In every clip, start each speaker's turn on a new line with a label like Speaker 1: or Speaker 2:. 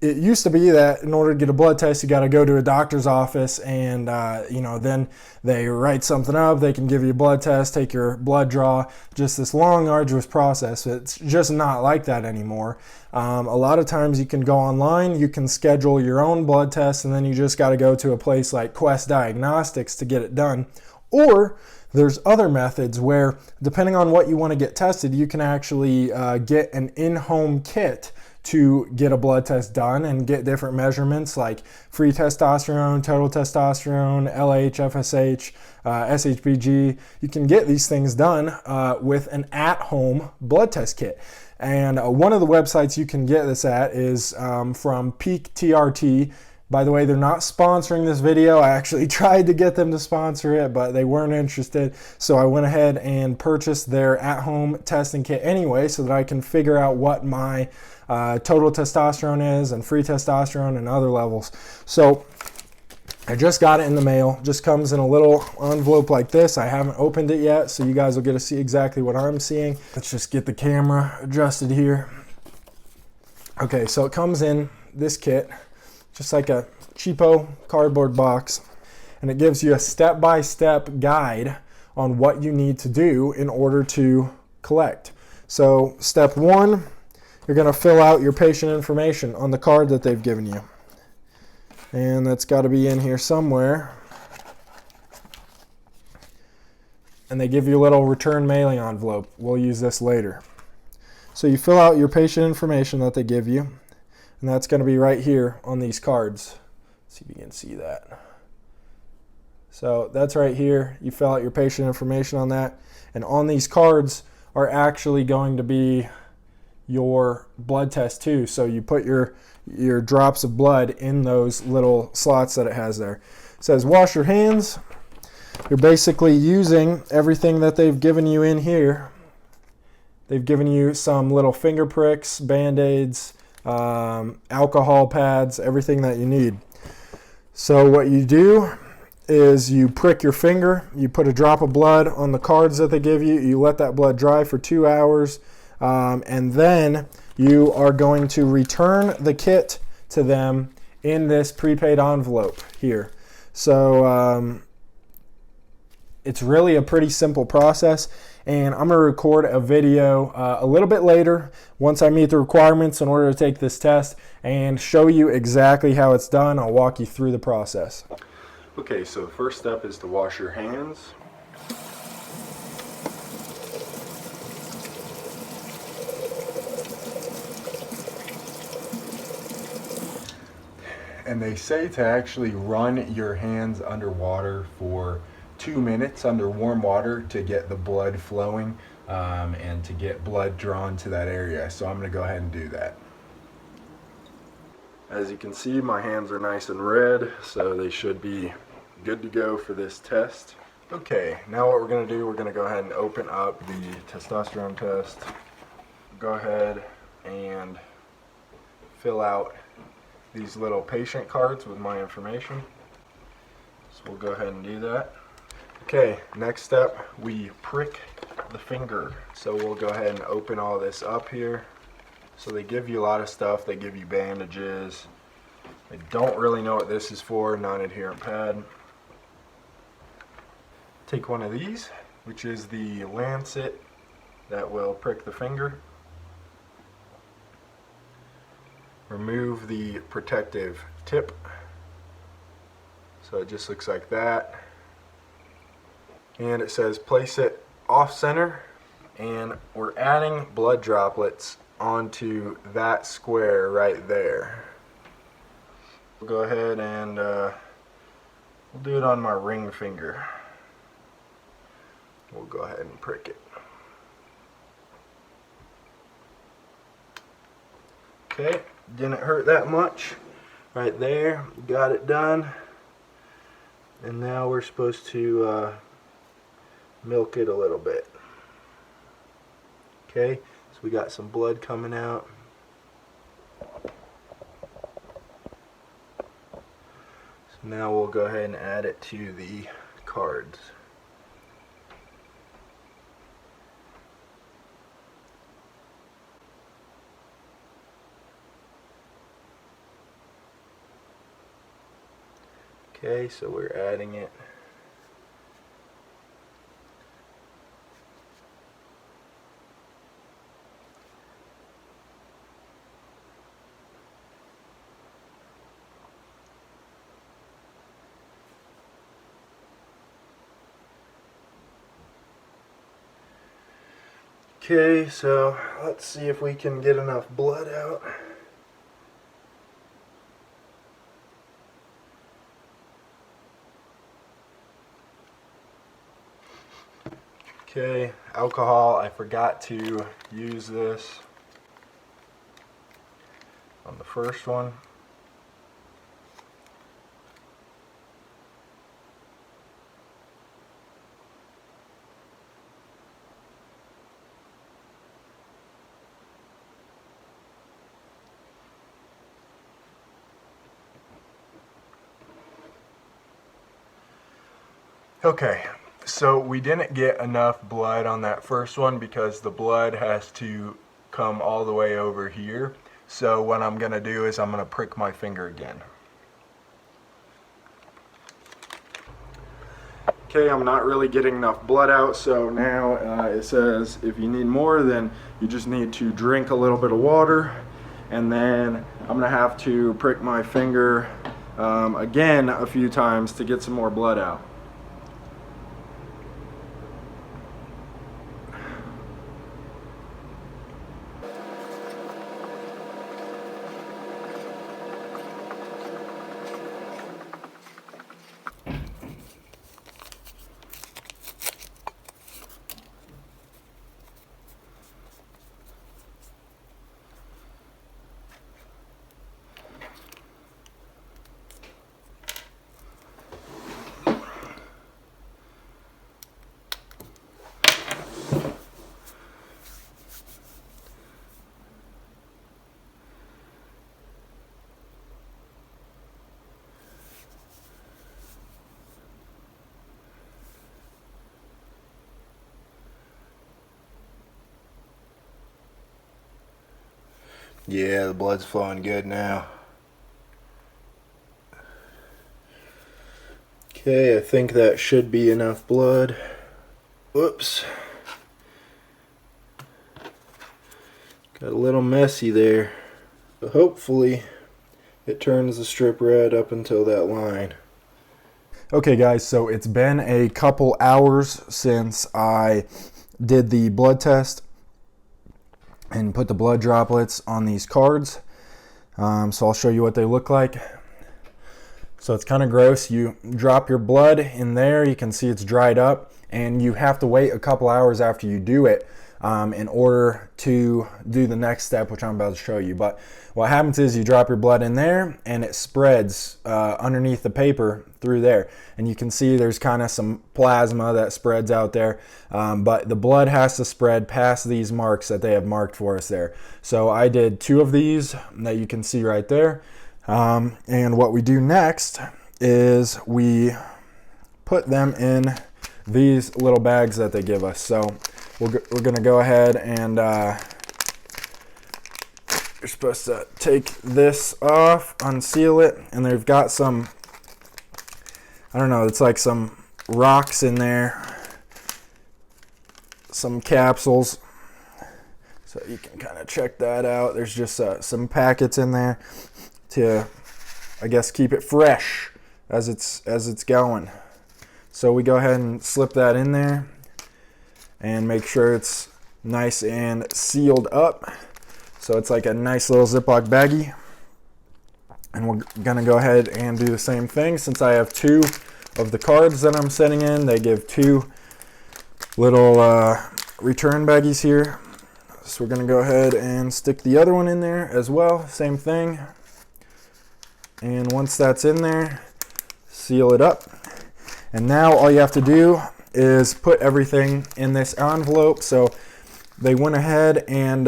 Speaker 1: it used to be that in order to get a blood test, you got to go to a doctor's office and, then they write something up. They can give you a blood test, take your blood draw, just this long, arduous process. It's just not like that anymore. A lot of times you can go online, you can schedule your own blood test, and then you just got to go to a place like Quest Diagnostics to get it done. Or there's other methods where, depending on what you want to get tested, you can actually get an in-home kit to get a blood test done and get different measurements like free testosterone, total testosterone, LH, FSH, SHBG. You can get these things done with an at-home blood test kit. And one of the websites you can get this at is from Peak TRT. By the way, they're not sponsoring this video. I actually tried to get them to sponsor it, but they weren't interested. So I went ahead and purchased their at-home testing kit anyway so that I can figure out what my total testosterone is and free testosterone and other levels. So I just got it in the mail. Just comes in a little envelope like this. I haven't opened it yet, so you guys will get to see exactly what I'm seeing. Let's just get the camera adjusted here. Okay, so it comes in this kit, just like a cheapo cardboard box, and it gives you a step-by-step guide on what you need to do in order to collect. So step one, you're going to fill out your patient information on the card that they've given you. And that's got to be in here somewhere. And they give you a little return mailing envelope. We'll use this later. So you fill out your patient information that they give you, and that's going to be right here on these cards. Let's see if you can see that. So that's right here. You fill out your patient information on that, and on these cards are actually going to be your blood test too. So you put your drops of blood in those little slots that it has there. It says wash your hands. You're basically using everything that they've given you in here. They've given you some little finger pricks, Band-Aids, alcohol pads, everything that you need. So what you do is you prick your finger, you put a drop of blood on the cards that they give you, you let that blood dry for 2 hours, and then you are going to return the kit to them in this prepaid envelope here. So it's really a pretty simple process, and I'm going to record a video a little bit later once I meet the requirements in order to take this test and show you exactly how it's done. I'll walk you through the process. Okay, so the first step is to wash your hands. And they say to actually run your hands underwater for 2 minutes under warm water to get the blood flowing and to get blood drawn to that area. So I'm going to go ahead and do that. As you can see, my hands are nice and red, so they should be good to go for this test. Okay, now what we're going to do, we're going to go ahead and open up the testosterone test. Go ahead and fill out these little patient cards with my information. So we'll go ahead and do that. Okay, next step, we prick the finger. So we'll go ahead and open all this up here. So they give you a lot of stuff. They give you bandages. I don't really know what this is for, non-adherent pad. Take one of these, which is the lancet that will prick the finger. Remove the protective tip. So it just looks like that. And it says place it off center, and we're adding blood droplets onto that square right there. We'll go ahead and we'll do it on my ring finger. We'll go ahead and prick it. Okay, didn't hurt that much. Right there, got it done. And now we're supposed to milk it a little bit. Okay, so we got some blood coming out. So now we'll go ahead and add it to the cards. Okay, so we're adding it. Okay, so let's see if we can get enough blood out. Okay, alcohol, I forgot to use this on the first one. Okay, so we didn't get enough blood on that first one because the blood has to come all the way over here. So what I'm going to do is I'm going to prick my finger again. Okay, I'm not really getting enough blood out, so now it says if you need more, then you just need to drink a little bit of water, and then I'm going to have to prick my finger again a few times to get some more blood out. Yeah, the blood's flowing good now. Okay, I think that should be enough blood. Whoops. Got a little messy there. But hopefully it turns the strip red up until that line. Okay guys, so it's been a couple hours since I did the blood test and put the blood droplets on these cards. So I'll show you what they look like. So it's kind of gross. You drop your blood in there, you can see it's dried up, and you have to wait a couple hours after you do it in order to do the next step, which I'm about to show you. But what happens is you drop your blood in there and it spreads underneath the paper through there, and you can see there's kind of some plasma that spreads out there, but the blood has to spread past these marks that they have marked for us there. So I did 2 of these that you can see right there, and what we do next is we put them in these little bags that they give us. So we're gonna go ahead and you're supposed to take this off, unseal it, and they've got some, I don't know, it's like some rocks in there, some capsules, so you can kind of check that out. There's just some packets in there to, I guess, keep it fresh as it's going. So we go ahead and slip that in there and make sure it's nice and sealed up. So it's like a nice little Ziploc baggie. And we're gonna go ahead and do the same thing. Since I have 2 of the cards that I'm sending in, they give 2 little return baggies here. So we're gonna go ahead and stick the other one in there as well, same thing. And once that's in there, seal it up. And now all you have to do is put everything in this envelope. So they went ahead and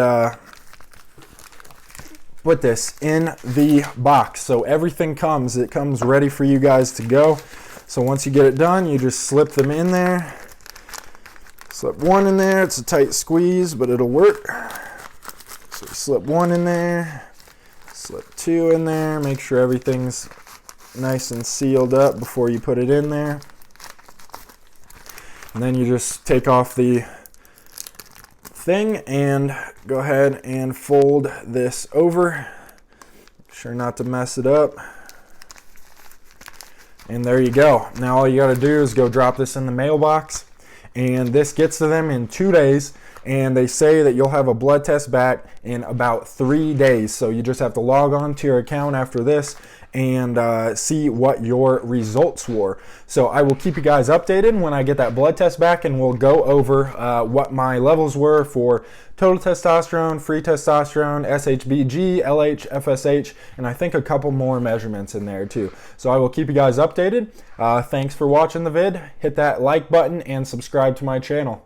Speaker 1: put this in the box. So everything comes ready for you guys to go. So once you get it done, you just slip them in there. Slip 1 in there. It's a tight squeeze, but it'll work. So slip 1 in there, slip 2 in there, make sure everything's nice and sealed up before you put it in there. And then you just take off the thing and go ahead and fold this over. Make sure not to mess it up. And there you go. Now all you got to do is go drop this in the mailbox, and this gets to them in 2 days. And they say that you'll have a blood test back in about 3 days. So you just have to log on to your account after this and see what your results were. So I will keep you guys updated when I get that blood test back, and we'll go over what my levels were for total testosterone, free testosterone, SHBG, LH, FSH, and I think a couple more measurements in there too. So I will keep you guys updated. Thanks for watching the vid. Hit that like button and subscribe to my channel.